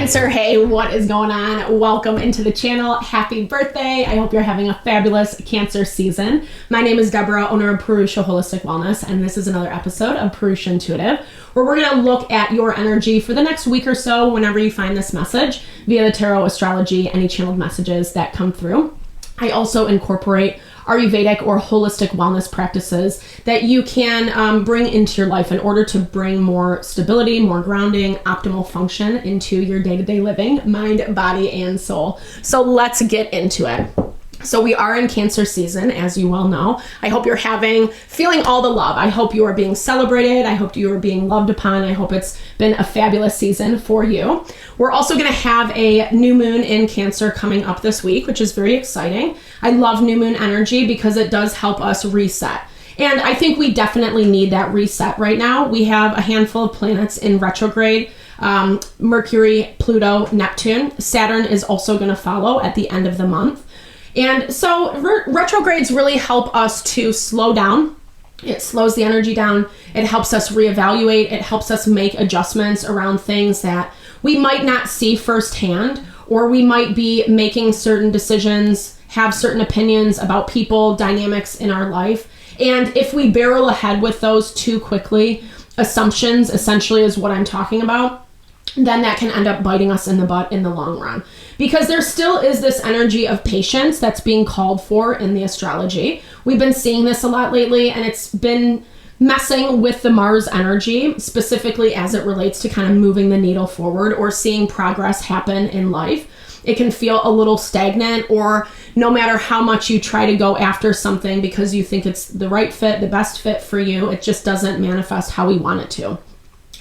Cancer, hey, what is going on? Welcome into the channel. Happy birthday. I hope you're having a fabulous Cancer season. My name is Deborah, owner of Purusha Holistic Wellness, and this is another episode of Purusha Intuitive, where we're going to look at your energy for the next week or so whenever you find this message via the tarot, astrology, any channeled messages that come through. I also incorporate Ayurvedic or holistic wellness practices that you can bring into your life in order to bring more stability, more grounding, optimal function into your day-to-day living, mind, body, and soul. So let's get into it. So we are in Cancer season, as you well know. I hope you're feeling all the love. I hope you are being celebrated. I hope you are being loved upon. I hope it's been a fabulous season for you. We're also going to have a new moon in Cancer coming up this week, which is very exciting. I love new moon energy because it does help us reset. And I think we definitely need that reset right now. We have a handful of planets in retrograde. Mercury, Pluto, Neptune. Saturn is also going to follow at the end of the month. And so retrogrades really help us to slow down. It slows the energy down. It helps us reevaluate. It helps us make adjustments around things that we might not see firsthand, or we might be making certain decisions, have certain opinions about people, dynamics in our life. And if we barrel ahead with those too quickly, assumptions essentially is what I'm talking about, then that can end up biting us in the butt in the long run. Because there still is this energy of patience that's being called for in the astrology. We've been seeing this a lot lately, and it's been messing with the Mars energy, specifically as it relates to kind of moving the needle forward or seeing progress happen in life. It can feel a little stagnant, or no matter how much you try to go after something because you think it's the right fit, the best fit for you, it just doesn't manifest how we want it to.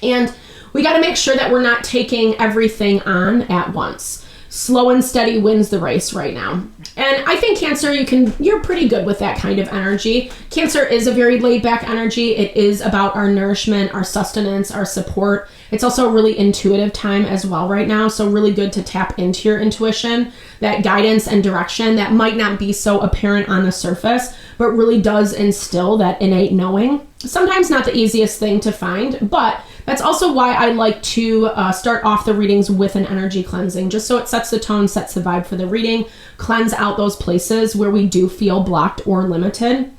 And we got to make sure that we're not taking everything on at once. Slow and steady wins the race right now. And I think Cancer, you're pretty good with that kind of energy. Cancer is a very laid back energy. It is about our nourishment, our sustenance, our support. It's also a really intuitive time as well right now. So really good to tap into your intuition, that guidance and direction that might not be so apparent on the surface, but really does instill that innate knowing. Sometimes not the easiest thing to find, but that's also why I like to start off the readings with an energy cleansing, just so it sets the tone, sets the vibe for the reading, cleanse out those places where we do feel blocked or limited.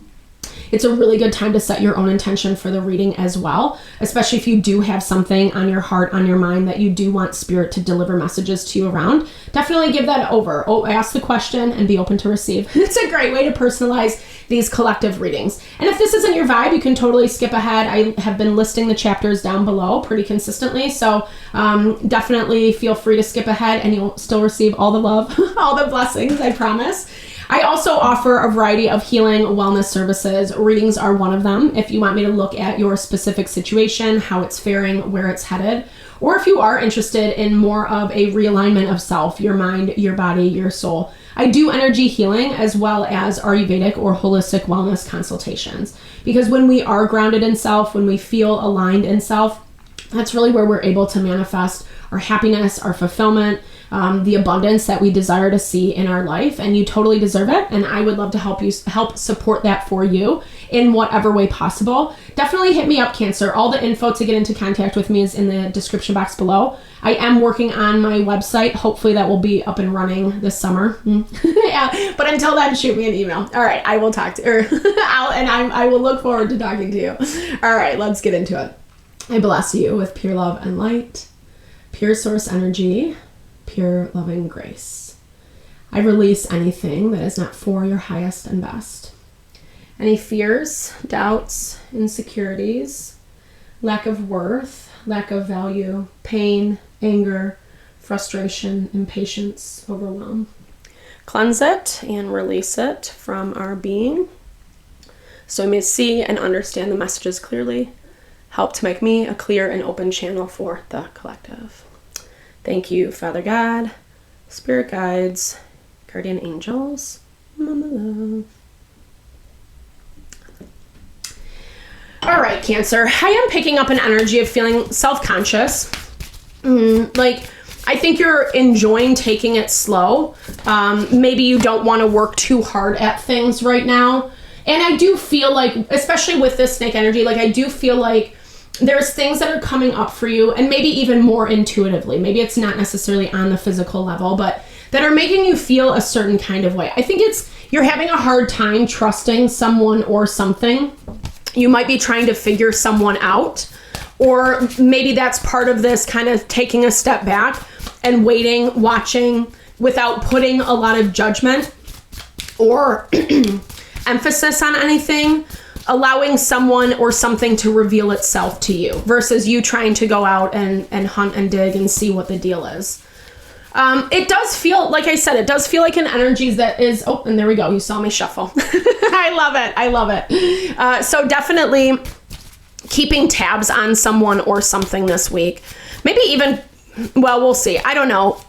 It's a really good time to set your own intention for the reading as well, especially if you do have something on your heart, on your mind that you do want spirit to deliver messages to you around. Definitely give that over. Ask the question and be open to receive. It's a great way to personalize these collective readings. And if this isn't your vibe, you can totally skip ahead. I have been listing the chapters down below pretty consistently, so definitely feel free to skip ahead and you'll still receive all the love, all the blessings, I promise. I also offer a variety of healing wellness services. Readings are one of them. If you want me to look at your specific situation, how it's faring, where it's headed, or if you are interested in more of a realignment of self, your mind, your body, your soul. I do energy healing as well as Ayurvedic or holistic wellness consultations. Because when we are grounded in self, when we feel aligned in self, that's really where we're able to manifest our happiness, our fulfillment, the abundance that we desire to see in our life, and you totally deserve it. And I would love to help support that for you in whatever way possible. Definitely hit me up, Cancer. All the info to get into contact with me is in the description box below. I am working on my website. Hopefully that will be up and running this summer. Yeah, but until then, shoot me an email. All right, I will talk to her. I will look forward to talking to you. All right, let's get into it. I bless you with pure love and light, pure source energy, pure loving grace. I release anything that is not for your highest and best. Any fears, doubts, insecurities, lack of worth, lack of value, pain, anger, frustration, impatience, overwhelm. Cleanse it and release it from our being so we may see and understand the messages clearly. Help to make me a clear and open channel for the collective. Thank you, Father God, Spirit Guides, Guardian Angels, Mama Love. All right, Cancer. I am picking up an energy of feeling self-conscious. I think you're enjoying taking it slow. Maybe you don't want to work too hard at things right now. And I do feel like, especially with this snake energy, I do feel like there's things that are coming up for you, and maybe even more intuitively. Maybe it's not necessarily on the physical level, but that are making you feel a certain kind of way. I think you're having a hard time trusting someone or something. You might be trying to figure someone out, or maybe that's part of this kind of taking a step back and waiting, watching, without putting a lot of judgment or emphasis on anything, allowing someone or something to reveal itself to you versus you trying to go out and hunt and dig and see what the deal is. It does feel, like I said, it does feel like an energy that is, oh, and there we go. You saw me shuffle. I love it. I love it. So definitely keeping tabs on someone or something this week. Maybe even, well, we'll see. I don't know.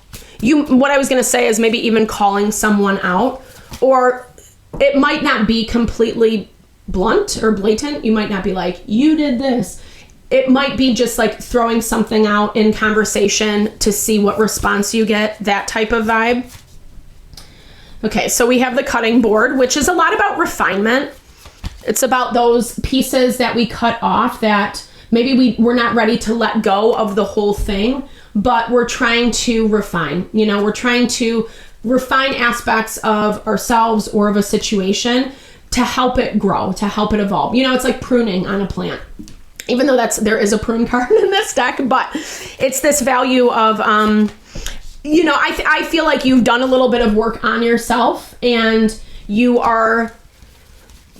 What I was going to say is maybe even calling someone out, or it might not be completely blunt or blatant. You might not be like, you did this. It might be just like throwing something out in conversation to see what response you get, that type of vibe. Okay, so we have the cutting board, which is a lot about refinement. It's about those pieces that we cut off that maybe we're not ready to let go of the whole thing, but we're trying to refine. You know, we're trying to refine aspects of ourselves or of a situation to help it grow, to help it evolve. You know, it's like pruning on a plant. Even though there is a prune card in this deck, but it's this value of, you know, I feel like you've done a little bit of work on yourself and you are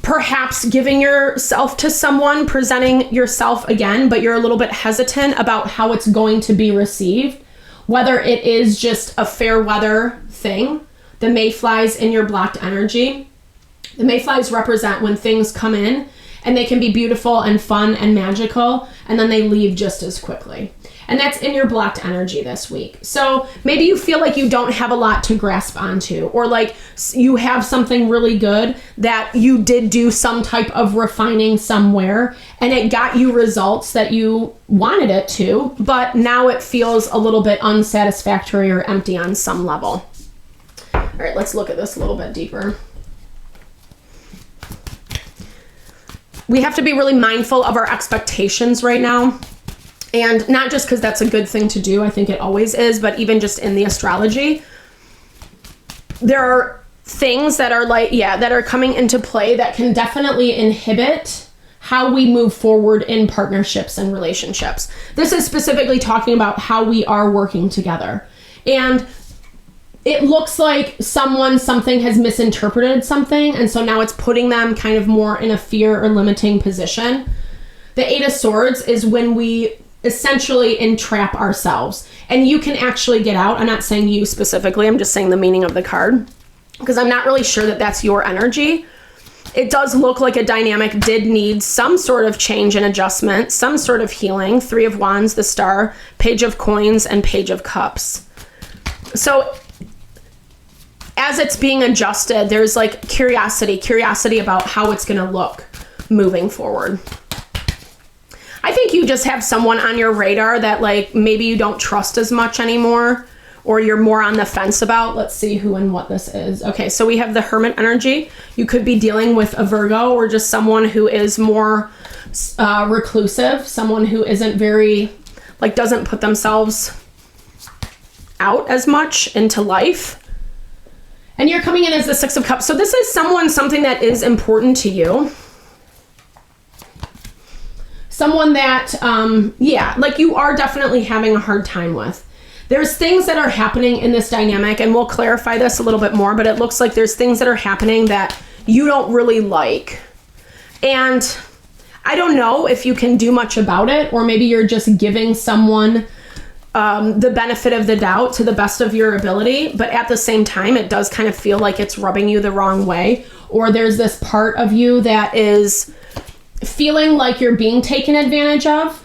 perhaps giving yourself to someone, presenting yourself again, but you're a little bit hesitant about how it's going to be received, whether it is just a fair weather thing. The mayflies in your blocked energy. The mayflies represent when things come in and they can be beautiful and fun and magical, and then they leave just as quickly. And that's in your blocked energy this week. So maybe you feel like you don't have a lot to grasp onto, or like you have something really good that you did do some type of refining somewhere and it got you results that you wanted it to, but now it feels a little bit unsatisfactory or empty on some level. All right, let's look at this a little bit deeper. We have to be really mindful of our expectations right now. And not just because that's a good thing to do, I think it always is, but even just in the astrology, there are things that are that are coming into play that can definitely inhibit how we move forward in partnerships and relationships. This is specifically talking about how we are working together. And it looks like something has misinterpreted something, and so now it's putting them kind of more in a fear or limiting position. The Eight of Swords is when we essentially entrap ourselves, and you can actually get out. I'm not saying you specifically, I'm just saying the meaning of the card, because I'm not really sure that that's your energy. It does look like a dynamic did need some sort of change and adjustment, some sort of healing. Three of Wands, the Star, Page of Coins, and Page of Cups. So as it's being adjusted, there's like curiosity about how it's going to look moving forward. I think you just have someone on your radar that like maybe you don't trust as much anymore, or you're more on the fence about. Let's see who and what this is. Okay, so we have the Hermit energy. You could be dealing with a Virgo, or just someone who is more reclusive, someone who isn't very, like, doesn't put themselves out as much into life. And you're coming in as the Six of Cups. So this is something that is important to you. Someone that, like you are definitely having a hard time with. There's things that are happening in this dynamic, and we'll clarify this a little bit more, but it looks like there's things that are happening that you don't really like. And I don't know if you can do much about it, or maybe you're just giving someone the benefit of the doubt to the best of your ability, but at the same time, it does kind of feel like it's rubbing you the wrong way, or there's this part of you that is feeling like you're being taken advantage of.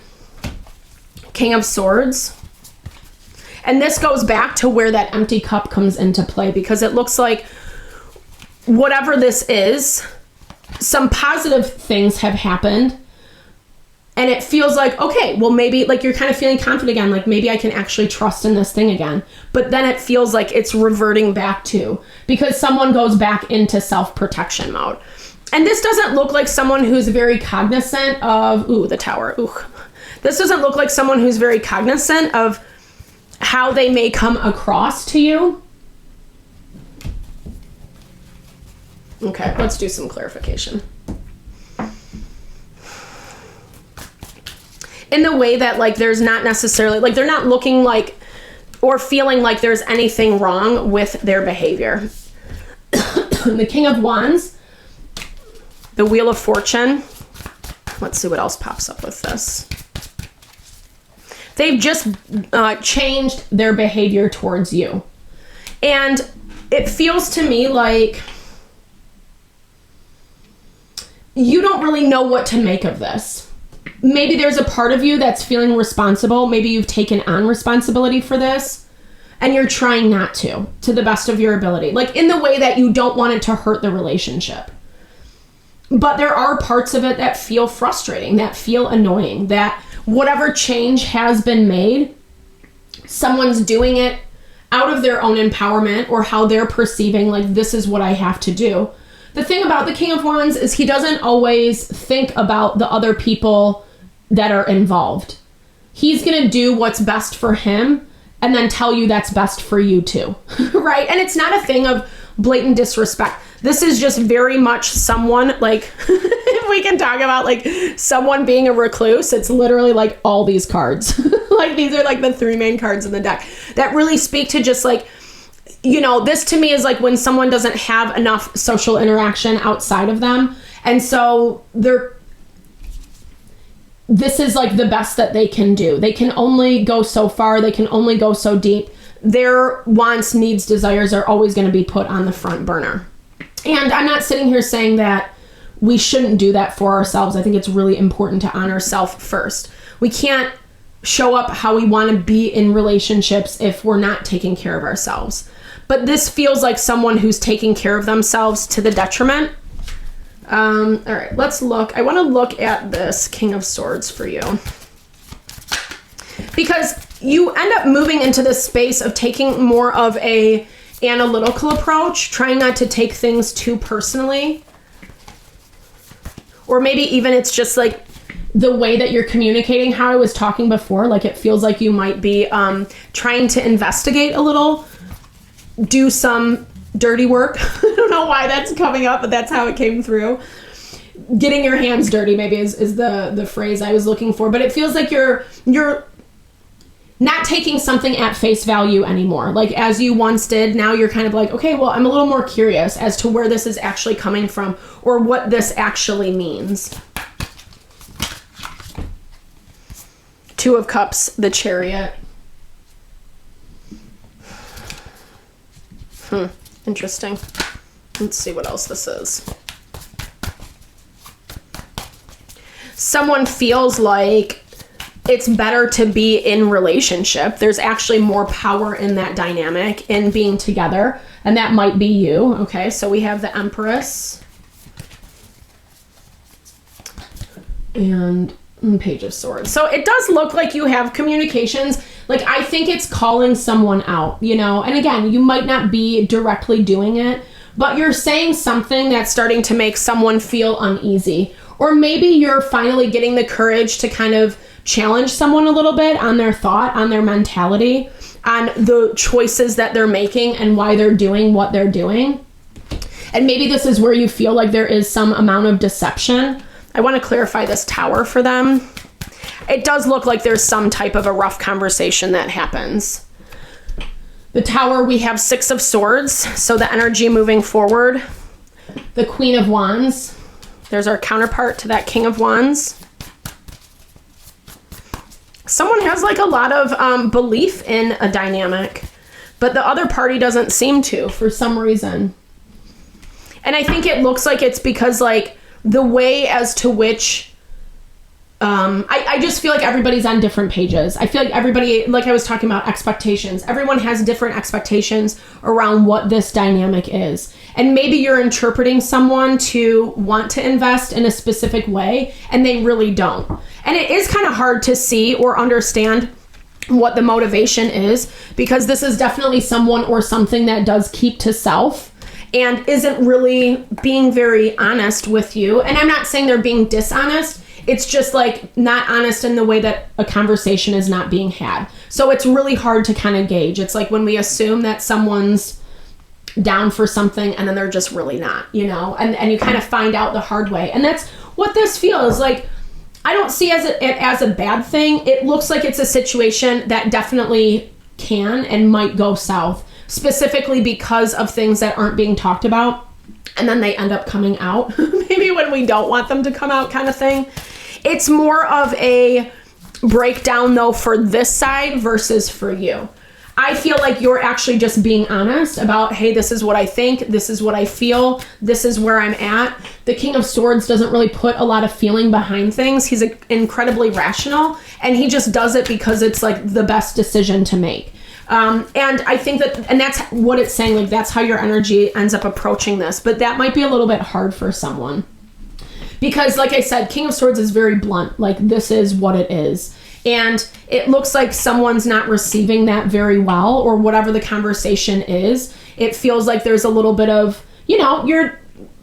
King of Swords. And this goes back to where that empty cup comes into play, because it looks like whatever this is, some positive things have happened. And it feels like, okay, well, maybe like you're kind of feeling confident again, like maybe I can actually trust in this thing again. But then it feels like it's reverting back to, because someone goes back into self-protection mode. And this doesn't look like someone who's very cognizant of, the Tower, This doesn't look like someone who's very cognizant of how they may come across to you. Okay, let's do some clarification. In the way that, like, there's not necessarily, like, they're not looking like or feeling like there's anything wrong with their behavior. The King of Wands, the Wheel of Fortune. Let's see what else pops up with this. They've just changed their behavior towards you. And it feels to me like you don't really know what to make of this. Maybe there's a part of you that's feeling responsible. Maybe you've taken on responsibility for this and you're trying not to the best of your ability. Like, in the way that you don't want it to hurt the relationship. But there are parts of it that feel frustrating, that feel annoying, that whatever change has been made, someone's doing it out of their own empowerment or how they're perceiving, like, this is what I have to do. The thing about the King of Wands is he doesn't always think about the other people that are involved. He's going to do what's best for him and then tell you that's best for you too, right? And it's not a thing of blatant disrespect. This is just very much someone, like, if we can talk about, like, someone being a recluse, it's literally like all these cards. Like, these are like the 3 main cards in the deck that really speak to just, like, you know, this to me is like when someone doesn't have enough social interaction outside of them. And so this is like the best that they can do. They can only go so far. They can only go so deep. Their wants, needs, desires are always going to be put on the front burner. And I'm not sitting here saying that we shouldn't do that for ourselves. I think it's really important to honor self first. We can't show up how we want to be in relationships if we're not taking care of ourselves. But this feels like someone who's taking care of themselves to the detriment. All right, let's look. I want to look at this King of Swords for you. Because you end up moving into this space of taking more of a analytical approach, trying not to take things too personally. Or maybe even it's just like the way that you're communicating, how I was talking before, like it feels like you might be trying to investigate a little, do some dirty work. I don't know why that's coming up, but that's how it came through. Getting your hands dirty maybe is the phrase I was looking for, but it feels like you're not taking something at face value anymore. Like as you once did, now you're kind of like, okay, well, I'm a little more curious as to where this is actually coming from or what this actually means. 2 of Cups, the Chariot. Interesting. Let's see what else this is. Someone feels like it's better to be in relationship. There's actually more power in that dynamic, in being together, and that might be you. Okay, so we have the Empress and Page of Swords. So it does look like you have communications. Like, I think it's calling someone out, you know, and again, you might not be directly doing it, but you're saying something that's starting to make someone feel uneasy. Or maybe you're finally getting the courage to kind of challenge someone a little bit on their thought, on their mentality, on the choices that they're making and why they're doing what they're doing. And maybe this is where you feel like there is some amount of deception. I want to clarify this Tower for them. It does look like there's some type of a rough conversation that happens. The Tower, we have 6 of Swords, so the energy moving forward. The Queen of Wands. There's our counterpart to that King of Wands. Someone has like a lot of belief in a dynamic, but the other party doesn't seem to for some reason. And I think it looks like it's because like the way as to which I just feel like everybody's on different pages. I feel like everybody, like I was talking about expectations, everyone has different expectations around what this dynamic is. And maybe you're interpreting someone to want to invest in a specific way and they really don't. And it is kind of hard to see or understand what the motivation is, because this is definitely someone or something that does keep to self and isn't really being very honest with you. And I'm not saying they're being dishonest. It's just like not honest in the way that a conversation is not being had. So it's really hard to kind of gauge. It's like when we assume that someone's down for something and then they're just really not, and you kind of find out the hard way. And that's what this feels like. I don't see it as a bad thing. It looks like it's a situation that definitely can and might go south, specifically because of things that aren't being talked about. And then they end up coming out, maybe when we don't want them to come out kind of thing. It's more of a breakdown, though, for this side versus for you. I feel like you're actually just being honest about, hey, this is what I think, this is what I feel, this is where I'm at. The King of Swords doesn't really put a lot of feeling behind things. He's incredibly rational, and he just does it because it's like the best decision to make. And I think and that's what it's saying, like that's how your energy ends up approaching this. But that might be a little bit hard for someone. Because like I said, King of Swords is very blunt, like this is what it is. And it looks like someone's not receiving that very well, or whatever the conversation is. It feels like there's a little bit of, you're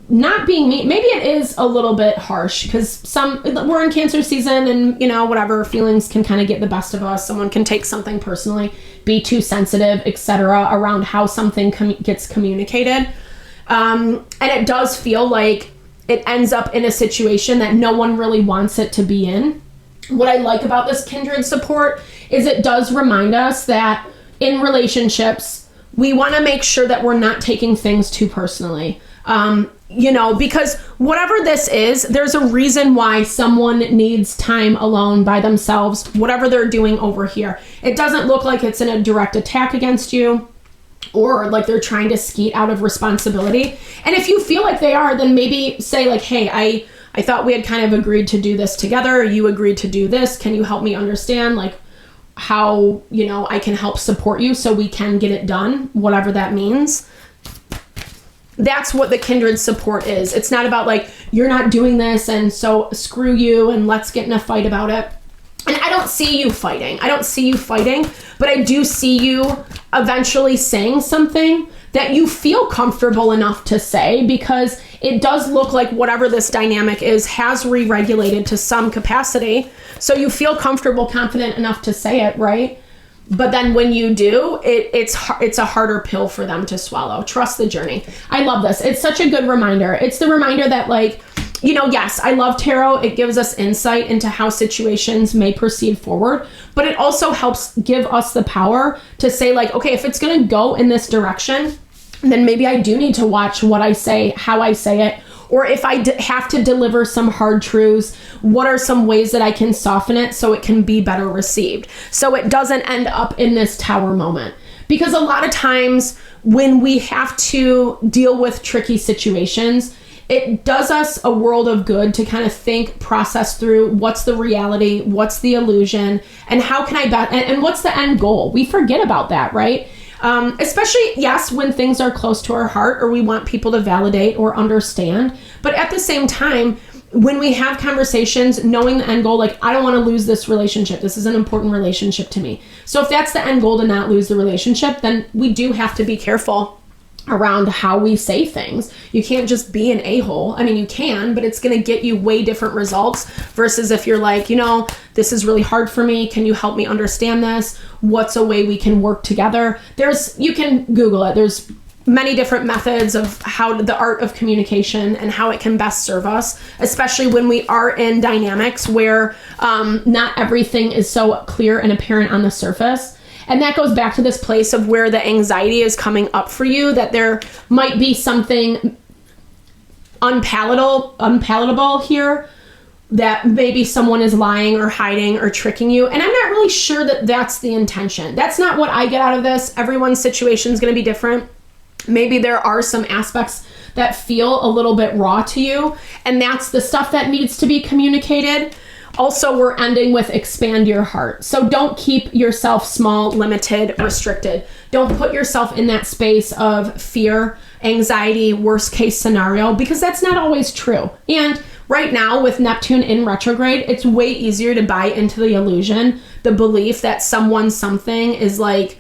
not being mean. Maybe it is a little bit harsh because we're in Cancer season and, whatever feelings can kind of get the best of us. Someone can take something personally, be too sensitive, etc., around how something gets communicated. And it does feel like it ends up in a situation that no one really wants it to be in. What I like about this kindred support is it does remind us that in relationships, we want to make sure that we're not taking things too personally. Because whatever this is, there's a reason why someone needs time alone by themselves, whatever they're doing over here. It doesn't look like it's in a direct attack against you or like they're trying to skeet out of responsibility. And if you feel like they are, then maybe say like, hey, I thought we had kind of agreed to do this together. You agreed to do this. Can you help me understand like how, I can help support you so we can get it done, whatever that means. That's what the kindred support is. It's not about like, you're not doing this and so screw you and let's get in a fight about it. And I don't see you fighting. But I do see you eventually saying something that you feel comfortable enough to say, because it does look like whatever this dynamic is has re-regulated to some capacity. So you feel comfortable, confident enough to say it, right? But then when you do, it's a harder pill for them to swallow. Trust the journey. I love this. It's such a good reminder. It's the reminder that like, yes, I love tarot. It gives us insight into how situations may proceed forward, but it also helps give us the power to say like, okay, if it's going to go in this direction, then maybe I do need to watch what I say, how I say it. Or if I have to deliver some hard truths, what are some ways that I can soften it so it can be better received? So it doesn't end up in this tower moment. Because a lot of times when we have to deal with tricky situations, it does us a world of good to kind of think, process through what's the reality, what's the illusion, and how can and what's the end goal? We forget about that, right? Especially, yes, when things are close to our heart or we want people to validate or understand. But at the same time, when we have conversations, knowing the end goal, like, I don't want to lose this relationship. This is an important relationship to me. So if that's the end goal, to not lose the relationship, then we do have to be careful around how we say things. You can't just be an a-hole. I mean, you can, but it's going to get you way different results versus if you're like, this is really hard for me. Can you help me understand this? What's a way we can work together? You can Google it. There's many different methods of how the art of communication and how it can best serve us, especially when we are in dynamics where not everything is so clear and apparent on the surface. And that goes back to this place of where the anxiety is coming up for you, that there might be something unpalatable here, that maybe someone is lying or hiding or tricking you. And I'm not really sure that that's the intention. That's not what I get out of this. Everyone's situation is going to be different. Maybe there are some aspects that feel a little bit raw to you, and that's the stuff that needs to be communicated. Also, we're ending with expand your heart. So don't keep yourself small, limited, restricted. Don't put yourself in that space of fear, anxiety, worst case scenario, because that's not always true. And right now with Neptune in retrograde, it's way easier to buy into the illusion, the belief that something is like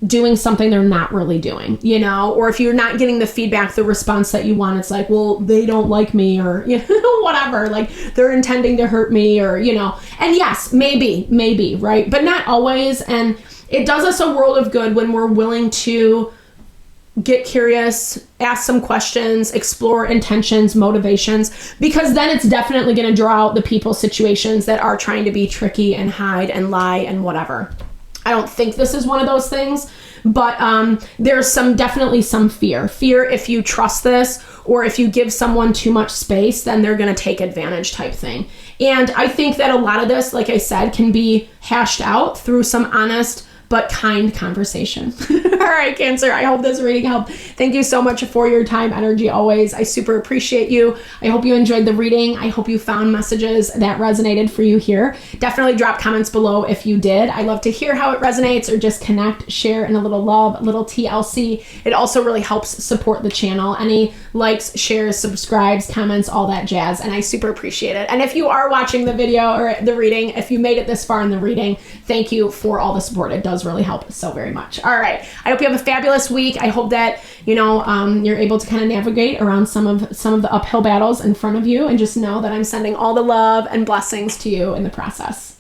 doing something they're not really doing, you know, or if you're not getting the feedback, the response that you want, it's like, well, they don't like me, or, you know, whatever, like they're intending to hurt me, or, you know, and yes, maybe, right? But not always. And it does us a world of good when we're willing to get curious, ask some questions, explore intentions, motivations, because then it's definitely going to draw out the people, situations that are trying to be tricky and hide and lie and whatever. I don't think this is one of those things, but there's definitely some fear if you trust this, or if you give someone too much space, then they're going to take advantage type thing. And I think that a lot of this, like I said, can be hashed out through some honest but kind conversation. All right, Cancer, I hope this reading helped. Thank you so much for your time, energy, always. I super appreciate you. I hope you enjoyed the reading. I hope you found messages that resonated for you here. Definitely drop comments below if you did. I love to hear how it resonates, or just connect, share, and a little love, a little TLC. It also really helps support the channel. Any likes, shares, subscribes, comments, all that jazz, and I super appreciate it. And if you are watching the video or the reading, if you made it this far in the reading, thank you for all the support. It does really help so very much. All right. I hope you have a fabulous week. I hope that, you know, you're able to kind of navigate around some of the uphill battles in front of you, and just know that I'm sending all the love and blessings to you in the process.